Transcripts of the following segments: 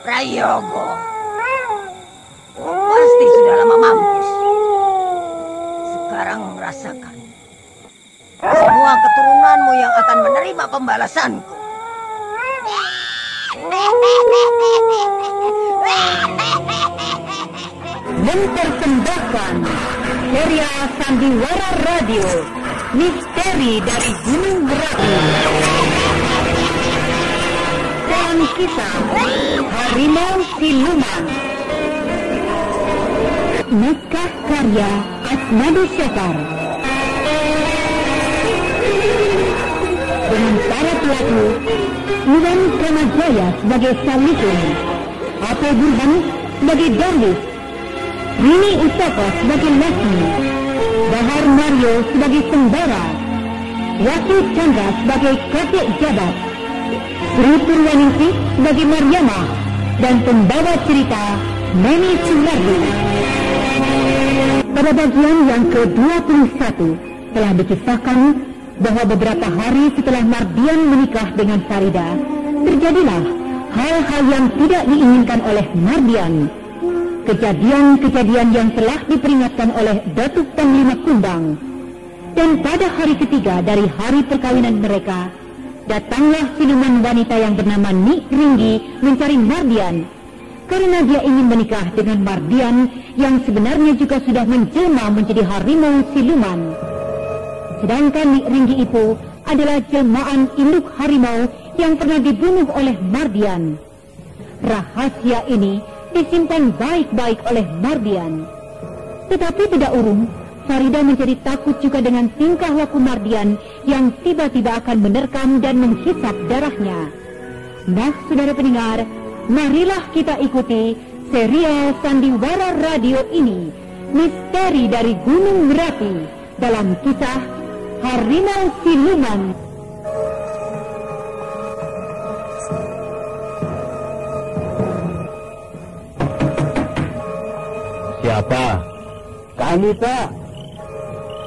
Prayogo, pasti sudah lama mampus. Sekarang rasakan. Semua keturunanmu yang akan menerima pembalasanku. Mempersembahkan serial Sandiwara Radio, Misteri dari Gunung Merapi. Dalam kisah Harimau Siluman. Naskah karya Asmadi Syekar. Dengan para pelaku Iwan Kamajaya sebagai Salikun, Ape Burhan sebagai Darlis, Rini Utapa sebagai Lasmi, Bahar Mario sebagai Sembara, Wati Chandra sebagai Kakek Jabat, Sri Purwaningsi sebagai Mariamah, dan pembawa cerita Neni Sunardi. Pada bagian yang ke-21 telah dikisahkan bahwa beberapa hari setelah Mardian menikah dengan Farida, terjadilah hal-hal yang tidak diinginkan oleh Mardian. Kejadian-kejadian yang telah diperingatkan oleh Datuk Panglima Kumbang. Dan pada hari ketiga dari hari perkawinan mereka, datanglah siluman wanita yang bernama Nik Ringgi mencari Mardian, karena dia ingin menikah dengan Mardian yang sebenarnya juga sudah menjelma menjadi harimau siluman. Sedangkan Nik Ringgi itu adalah jelmaan induk harimau yang pernah dibunuh oleh Mardian. Rahasia ini disimpan baik-baik oleh Mardian. Tetapi tidak urung, Farida menjadi takut juga dengan tingkah laku Mardian yang tiba-tiba akan menerkam dan menghisap darahnya. Nah, saudara pendengar, marilah kita ikuti serial Sandiwara Radio ini, Misteri dari Gunung Merapi, dalam kisah Harimau Siluman. Siapa? Kami, Pak.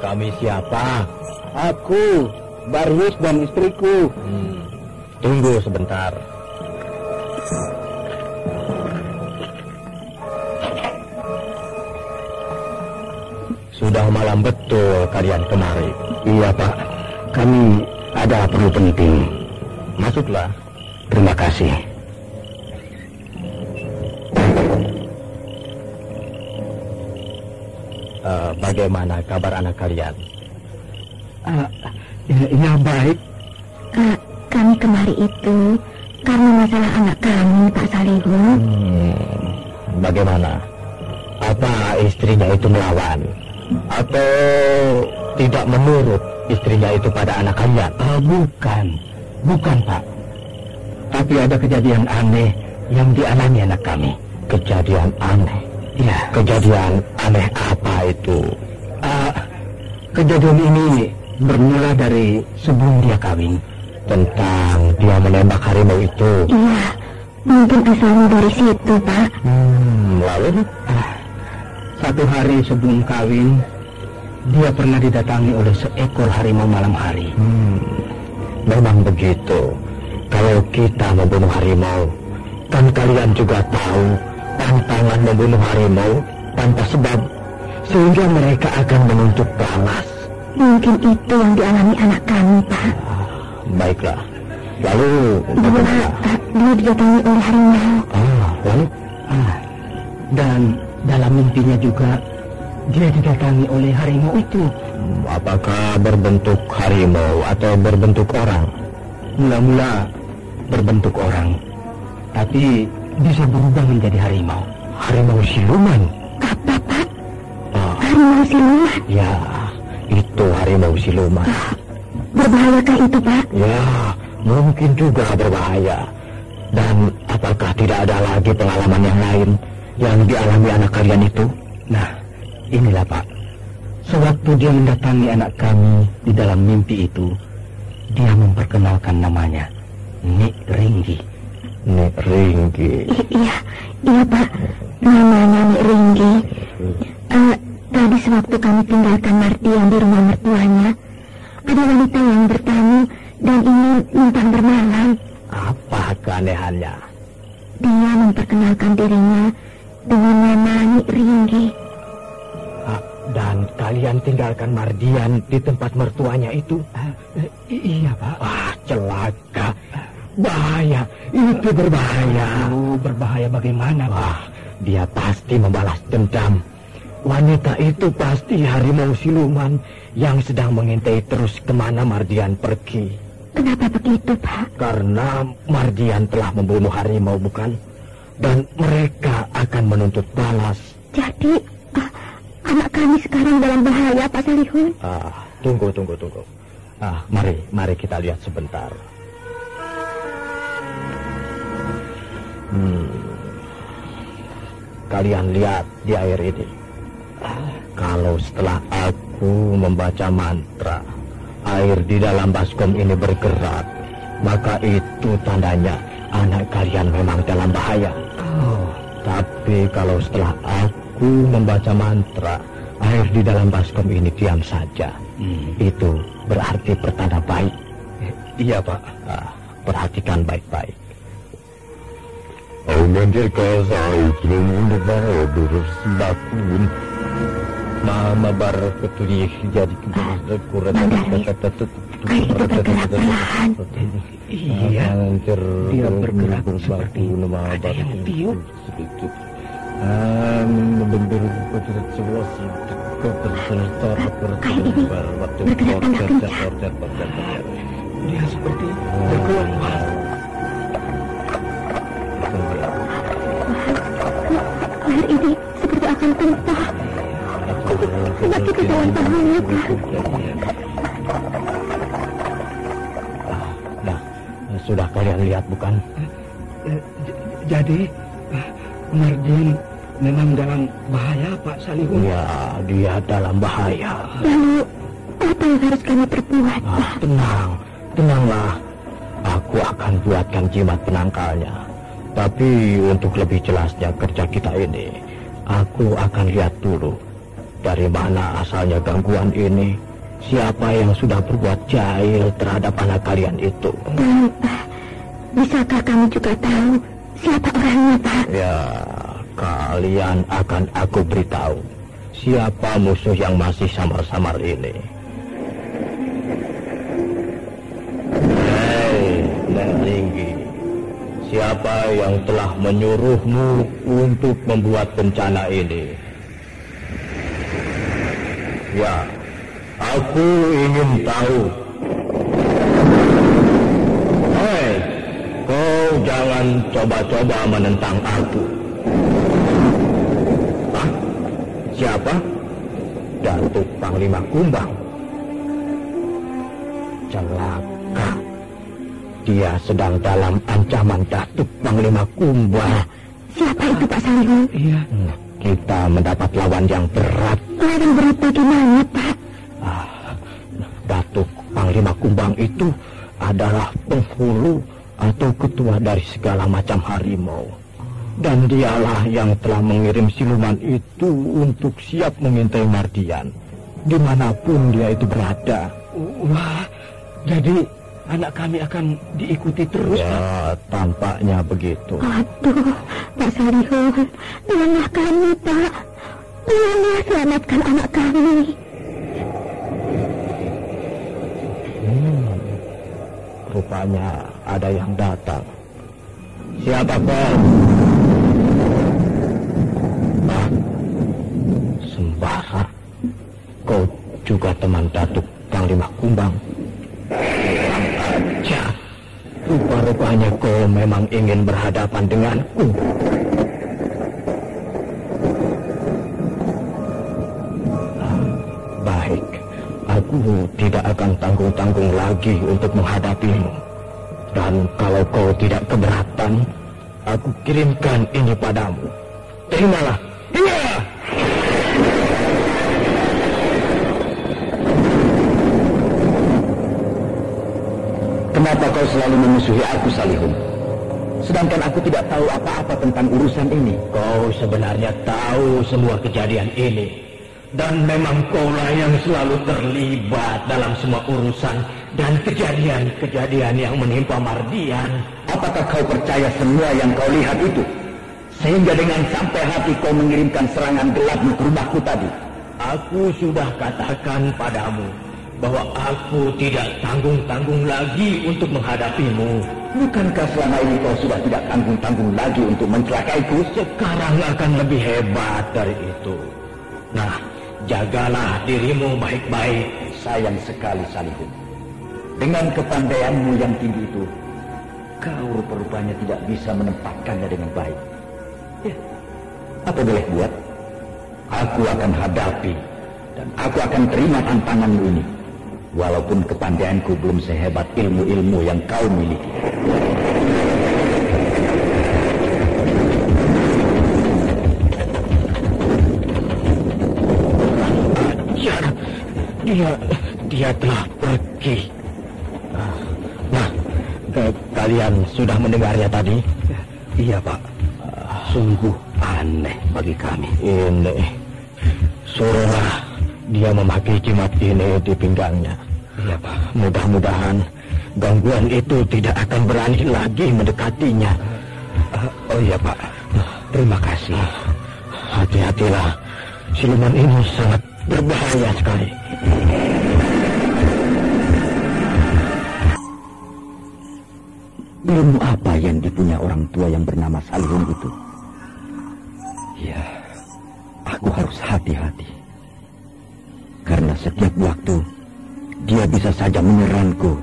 Kami siapa? Aku, Barwis dan istriku. Tunggu sebentar. Sudah malam betul kalian kemari. Iya, Pak. Kami ada perlu penting. Masuklah. Terima kasih. Bagaimana kabar anak kalian? Ya baik. Kami kemari itu karena masalah anak kami, Pak Salihun. Bagaimana? Apa istrinya itu melawan? Atau tidak menurut istrinya itu pada anak kalian? Bukan, Pak. Tapi ada kejadian aneh yang dialami anak kami. Kejadian aneh? Ya. Kejadian aneh apa itu? Kejadian ini bermula dari sebelum dia kawin. Tentang dia menembak harimau itu? Iya, mungkin asalnya dari situ, Pak. Lalu? Satu hari sebelum kawin, dia pernah didatangi oleh seekor harimau malam hari. Memang begitu. Kalau kita membunuh harimau, kan kalian juga tahu tantangan membunuh harimau tanpa sebab, sehingga mereka akan menuntut balas. Mungkin itu yang dialami anak kami, Pak. Baiklah. Lalu bagaimana? Dia didatangi oleh harimau. Lalu? Dan dalam mimpinya juga dia didatangi oleh harimau itu. Apakah berbentuk harimau atau berbentuk orang? Mula-mula berbentuk orang, tapi bisa berubah menjadi harimau. Harimau siluman? Apa, Pak? Harimau siluman? Ya, itu harimau siluman. Berbahayakah itu, Pak? Ya, mungkin juga berbahaya. Dan apakah tidak ada lagi pengalaman yang lain yang dialami anak kalian itu? Nah, inilah, Pak. Sewaktu dia mendatangi anak kami di dalam mimpi itu, dia memperkenalkan namanya Nik Ringgi. Nik Ringgi? Iya, Pak. Namanya Nik Ringgi. Tadi sewaktu kami tinggalkan Mardian di rumah mertuanya, ada wanita yang bertamu dan ingin numpang bermalam. Apa keanehannya? Dia memperkenalkan dirinya dengan nama Nyi Ringgi. Dan kalian tinggalkan Mardian di tempat mertuanya itu? Iya, Pak. Wah, celaka. Bahaya, itu berbahaya. Berbahaya bagaimana, Pak? Wah, dia pasti membalas dendam. Wanita itu pasti harimau siluman yang sedang mengintai terus kemana Mardian pergi. Kenapa begitu, Pak? Karena Mardian telah membunuh harimau, bukan? Dan mereka akan menuntut balas. Jadi, anak kami sekarang dalam bahaya, Pak Salihun. Tunggu. Mari kita lihat sebentar. Kalian lihat di air ini. Kalau setelah aku membaca mantra, air di dalam baskom ini bergerak, maka itu tandanya anak kalian memang dalam bahaya. Tapi kalau setelah aku membaca mantra, air di dalam baskom ini diam saja, itu berarti pertanda baik. Iya, Pak. Perhatikan baik-baik. Mama barakatulih jadi kurang kata air itu bergerak perlahan. Iya, dia bergerak seperti ada yang tiup. Air ini bergerak tambah kencang. Dia seperti bergelombang. Air ini seperti akan tumpah. Coba kita jalan tangannya, Pak. Sudah kalian lihat, bukan? Jadi Mardian memang dalam bahaya, Pak Salihun. Ya, dia dalam bahaya. Lalu apa yang harus kami perbuat, Pak? Tenanglah. Aku akan buatkan jimat penangkalnya. Tapi untuk lebih jelasnya kerja kita ini, aku akan lihat dulu dari mana asalnya gangguan ini. Siapa yang sudah berbuat jahil terhadap anak kalian itu? Dan bisakah kami juga tahu siapa orangnya, Pak? Ya, kalian akan aku beritahu siapa musuh yang masih samar-samar ini. Hei, Nek Ringgi, siapa yang telah menyuruhmu untuk membuat bencana ini? Ya, aku ingin tahu. Hei, kau jangan coba-coba menentang aku. Hah? Siapa? Datuk Panglima Kumbang. Celaka. Dia sedang dalam ancaman Datuk Panglima Kumbang. Siapa itu, Pak Salihun? Iya. Kita mendapat lawan yang berat. Lawan berat bagaimana, Pak? Datuk Panglima Kumbang itu adalah penghulu atau ketua dari segala macam harimau. Dan dialah yang telah mengirim siluman itu untuk siap mengintai Mardian dimanapun dia itu berada. Wah, jadi anak kami akan diikuti terus, Pak? Ya, tampaknya begitu. Aduh, Pak Salihun, tolonglah kami, Pak. Tolonglah selamatkan anak kami. Rupanya ada yang datang. Siapa kau? Sembara, kau juga teman Datuk Panglima Kumbang. Kurang ajar. Rupa-rupanya kau memang ingin berhadapan denganku. Baik, aku tidak akan tanggung-tanggung lagi untuk menghadapimu. Dan kalau kau tidak keberatan, aku kirimkan ini padamu. Terimalah. Iya! Kenapa kau selalu memusuhi aku, Salihun? Sedangkan aku tidak tahu apa-apa tentang urusan ini. Kau sebenarnya tahu semua kejadian ini. Dan memang kaulah yang selalu terlibat dalam semua urusan dan kejadian-kejadian yang menimpa Mardian. Apakah kau percaya semua yang kau lihat itu? Sehingga dengan sampai hati kau mengirimkan serangan gelapmu ke rumahku tadi. Aku sudah katakan padamu bahwa aku tidak tanggung-tanggung lagi untuk menghadapimu. Bukankah selama ini kau sudah tidak tanggung-tanggung lagi untuk mencelakaiku? Sekarang akan lebih hebat dari itu. Nah, jagalah dirimu baik-baik. Sayang sekali, Salihun. Dengan kepandaianmu yang tinggi itu, kau rupa-rupanya tidak bisa menempatkannya dengan baik. Ya, apa boleh buat? Aku akan hadapi dan aku akan terima tantanganmu ini. Walaupun kepandaianku belum sehebat ilmu-ilmu yang kau miliki. Dia telah pergi. Nah, kalian sudah mendengarnya tadi? Iya, Pak. Sungguh aneh bagi kami. Ini suruhlah dia memakai jimat ini di pinggangnya. Iya, Pak. Mudah-mudahan gangguan itu tidak akan berani lagi mendekatinya. Oh iya, Pak. Terima kasih. Hati-hatilah. Siluman ini sangat berbahaya sekali. Ilmu apa yang dipunya orang tua yang bernama Salihun itu? Ya, aku harus hati-hati. Karena setiap waktu, dia bisa saja menyerangku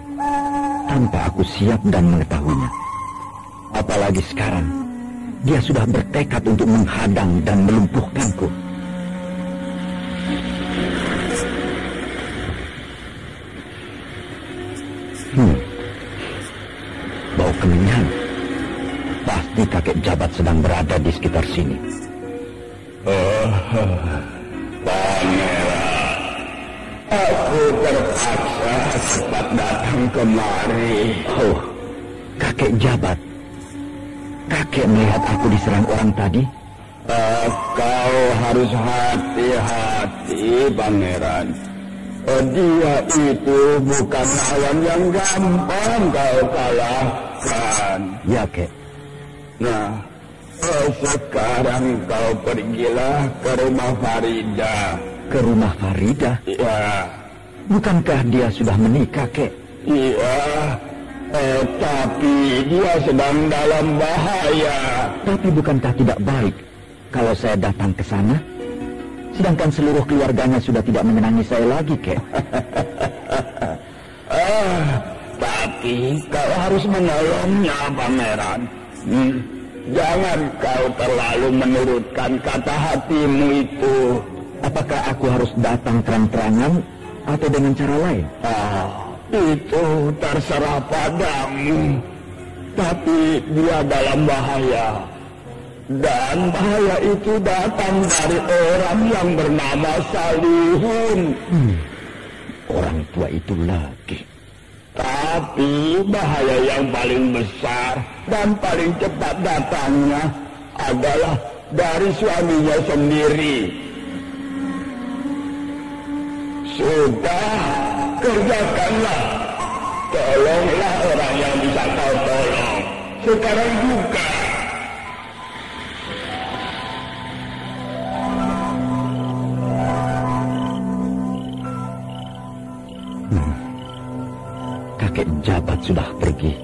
tanpa aku siap dan mengetahuinya. Apalagi sekarang, dia sudah bertekad untuk menghadang dan melumpuhkanku. Bau kemenyan. Pasti kakek jabat sedang berada di sekitar sini. Pangeran, aku terpaksa cepat datang kemari. Oh, kakek jabat. Kakek melihat aku diserang orang tadi? Kau harus hati-hati, Pangeran. Dia itu bukan lawan yang gampang kau kalahkan. Ya, Kek. Nah, sekarang kau pergilah ke rumah Farida. Ke rumah Farida? Ya. Bukankah dia sudah menikah, Kek? Iya, tapi dia sedang dalam bahaya. Tapi bukankah tidak baik kalau saya datang ke sana? Sedangkan seluruh keluarganya sudah tidak menyenangi saya lagi, Kek. Tapi kau harus menolongnya, Pangeran. Jangan kau terlalu menurutkan kata hatimu itu. Apakah aku harus datang terang-terangan atau dengan cara lain? Itu terserah padamu. Tapi dia dalam bahaya. Dan bahaya itu datang dari orang yang bernama Salihun. Orang tua itu lagi. Tapi bahaya yang paling besar dan paling cepat datangnya adalah dari suaminya sendiri. Sudah, kerjakanlah. Tolonglah orang yang bisa kau tolong. Sekarang juga. Kakek jabat sudah pergi.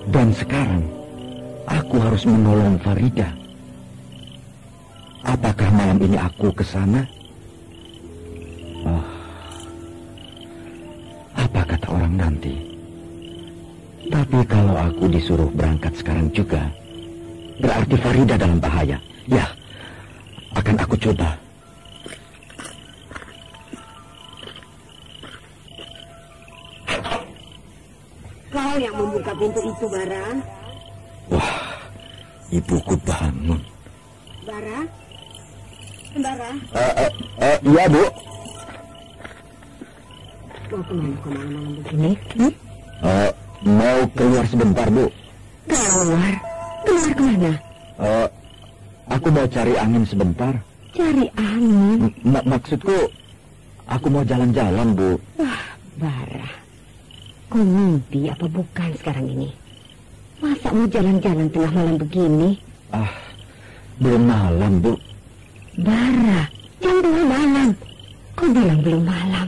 Dan sekarang, aku harus menolong Farida. Apakah malam ini aku ke sana? Apa kata orang nanti? Tapi kalau aku disuruh berangkat sekarang juga, berarti Farida dalam bahaya. Ya, akan aku coba. Kau yang membuka pintu itu, Bara. Wah, ibuku bangun. Bara? Bara? Iya, Bu. Mau kemana kau malam-malam begini? Mau keluar sebentar, Bu. Keluar? Keluar kemana? Aku mau cari angin sebentar. Cari angin? Maksudku, aku mau jalan-jalan, Bu. Bara, kau mimpi apa bukan sekarang ini? Masa mau jalan-jalan tengah malam begini? Belum malam, Bu. Bara, jam 2 malam. Kau bilang belum malam.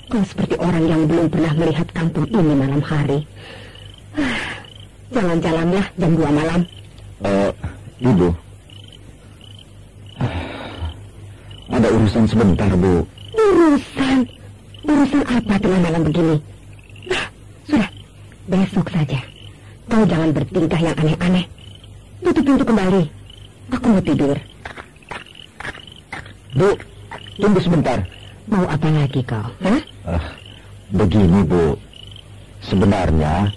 Kau seperti orang yang belum pernah melihat kampung ini malam hari. Jalan-jalanlah jam 2 malam. Ibu. Ada urusan sebentar, Bu. Urusan? Urusan apa tengah malam begini? Sudah, besok saja. Kau jangan bertingkah yang aneh-aneh. Tutup pintu kembali. Aku mau tidur. Bu, tunggu sebentar. Mau apa lagi kau? Hah? Begini, Bu. Sebenarnya,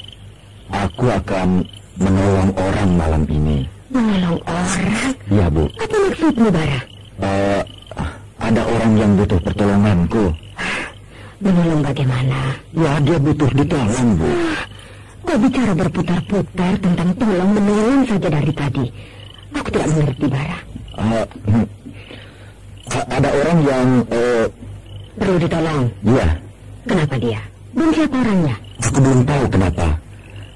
aku akan menolong orang malam ini. Menolong orang? Iya, Bu. Apa maksudmu, Bara? Ada orang yang butuh pertolonganku. Menolong bagaimana? Ya, dia butuh ditolong, Bu. Kau bicara berputar-putar tentang tolong-menolong saja dari tadi. Aku tidak mengerti, Bara. Ada orang yang perlu ditolong? Iya. Kenapa dia? Dan siapa orangnya? Aku belum tahu kenapa.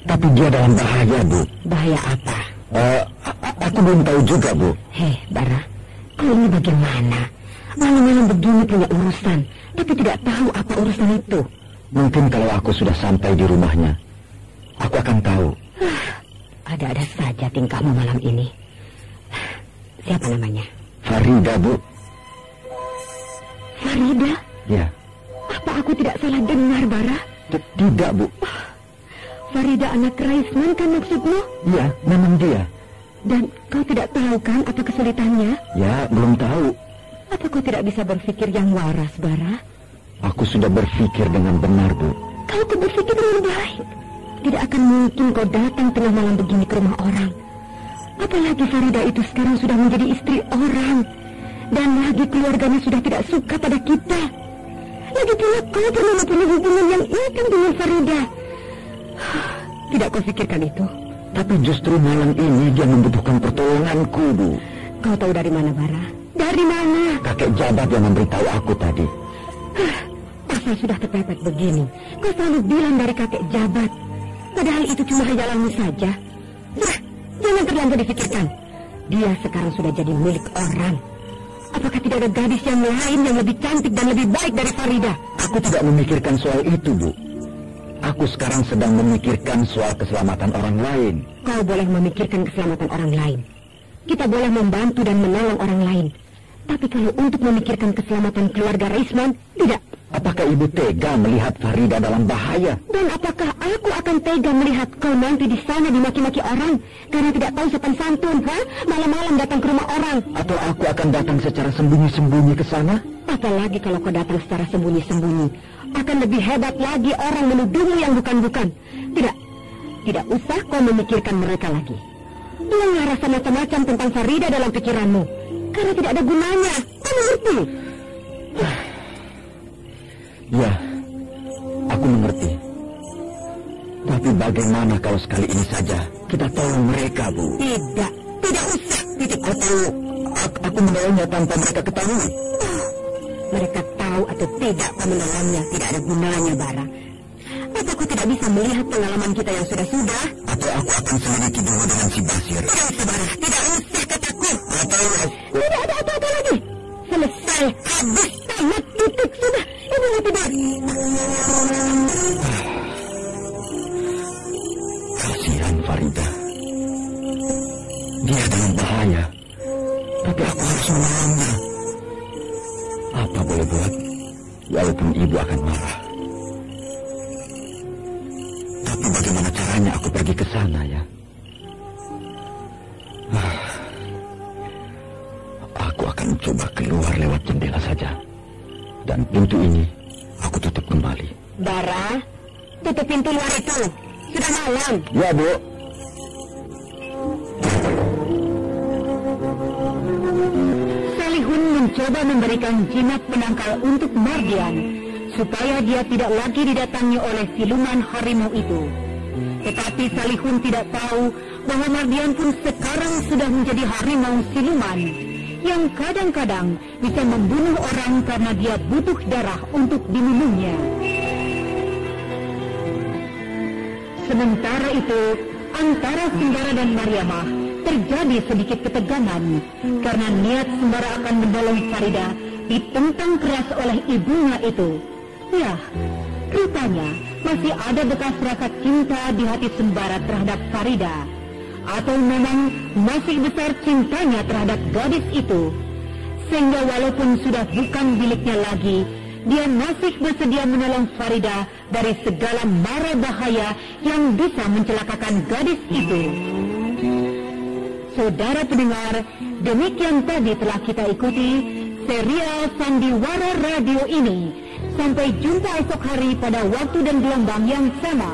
Tapi dia dalam bahaya, Bu. Bahaya apa? Aku belum tahu juga, Bu. Hei, Bara, kau ini bagaimana? Malam-malam begini punya urusan, tapi tidak tahu apa urusan itu. Mungkin kalau aku sudah sampai di rumahnya, aku akan tahu. Ada-ada saja tingkahmu malam ini. Siapa namanya? Farida, Bu. Farida? Ya. Apa aku tidak salah dengar, Bara? Tidak, Bu. Farida anak Raisman kan maksudmu? Iya, memang dia. Dan kau tidak tahu kan apa kesulitannya? Ya, belum tahu. Apa kau tidak bisa berpikir yang waras, Bara? Aku sudah berpikir dengan benar, Bu. Kau berpikir dengan baik. Tidak akan mungkin kau datang tengah malam begini ke rumah orang. Apalagi Farida itu sekarang sudah menjadi istri orang. Dan lagi keluarganya sudah tidak suka pada kita. Lagi pula kau pernah mempunyai hubungan yang intim dengan Farida. Tidak kau pikirkan itu? Tapi justru malam ini dia membutuhkan pertolonganku, Bu. Kau tahu dari mana, Bara? Dari mana? Kakek jabat yang memberitahu aku tadi. Asal sudah kepepet begini, kau selalu bilang dari kakek jabat. Padahal itu cuma hayalanmu saja. Nah, jangan terlalu dipikirkan. Dia sekarang sudah jadi milik orang. Apakah tidak ada gadis yang lain yang lebih cantik dan lebih baik dari Farida? Aku tidak memikirkan soal itu, Bu. Aku sekarang sedang memikirkan soal keselamatan orang lain. Kau boleh memikirkan keselamatan orang lain. Kita boleh membantu dan menolong orang lain. Tapi kalau untuk memikirkan keselamatan keluarga Raisman, tidak. Apakah ibu tega melihat Farida dalam bahaya? Dan apakah aku akan tega melihat kau nanti di sana dimaki-maki orang karena tidak tahu sopan santun, malam-malam datang ke rumah orang? Atau aku akan datang secara sembunyi-sembunyi ke sana? Apalagi kalau kau datang secara sembunyi-sembunyi, akan lebih hebat lagi orang menuduhmu yang bukan-bukan. Tidak usah kau memikirkan mereka lagi. Buanglah rasa macam-macam tentang Farida dalam pikiranmu, karena tidak ada gunanya. Kau mengerti? Ya, aku mengerti. Tapi bagaimana kalau sekali ini saja kita tolong mereka, Bu? Tidak usah. Aku menolongnya tanpa mereka ketahui. Mereka tahu atau tidak kau menolongnya, tidak ada gunanya, Bara. Apa kau tidak bisa melihat pengalaman kita yang sudah-sudah? Atau aku akan selidiki dulu dengan si Basir? Tidak usah, Bara. Tidak usah kataku. Tidak ada apa-apa lagi. Selesai, habis, tamat, titik, sudah. Ibu mau tidur. Kasihan Farida. Dia dalam bahaya. Tapi aku harus menolongnya. Apa boleh buat? Walaupun ibu akan marah. Tapi bagaimana caranya aku pergi ke sana, ya? Aku akan coba keluar lewat jendela saja. Dan pintu ini aku tutup kembali. Bara, tutup pintu luar itu. Sudah malam. Ya, Bu. Salihun mencoba memberikan jimat penangkal untuk Mardian, supaya dia tidak lagi didatangi oleh siluman harimau itu. Tetapi Salihun tidak tahu bahwa Mardian pun sekarang sudah menjadi harimau siluman, yang kadang-kadang bisa membunuh orang karena dia butuh darah untuk diminumnya. Sementara itu, antara Sembara dan Mariamah terjadi sedikit ketegangan karena niat Sembara akan menolong Farida ditentang keras oleh ibunya itu. Ya, rupanya masih ada bekas rasa cinta di hati Sembara terhadap Farida. Atau memang masih besar cintanya terhadap gadis itu, sehingga walaupun sudah bukan miliknya lagi, dia masih bersedia menolong Farida dari segala mara bahaya yang bisa mencelakakan gadis itu. Saudara pendengar, demikian tadi telah kita ikuti serial Sandiwara Radio ini. Sampai jumpa esok hari pada waktu dan gelombang yang sama.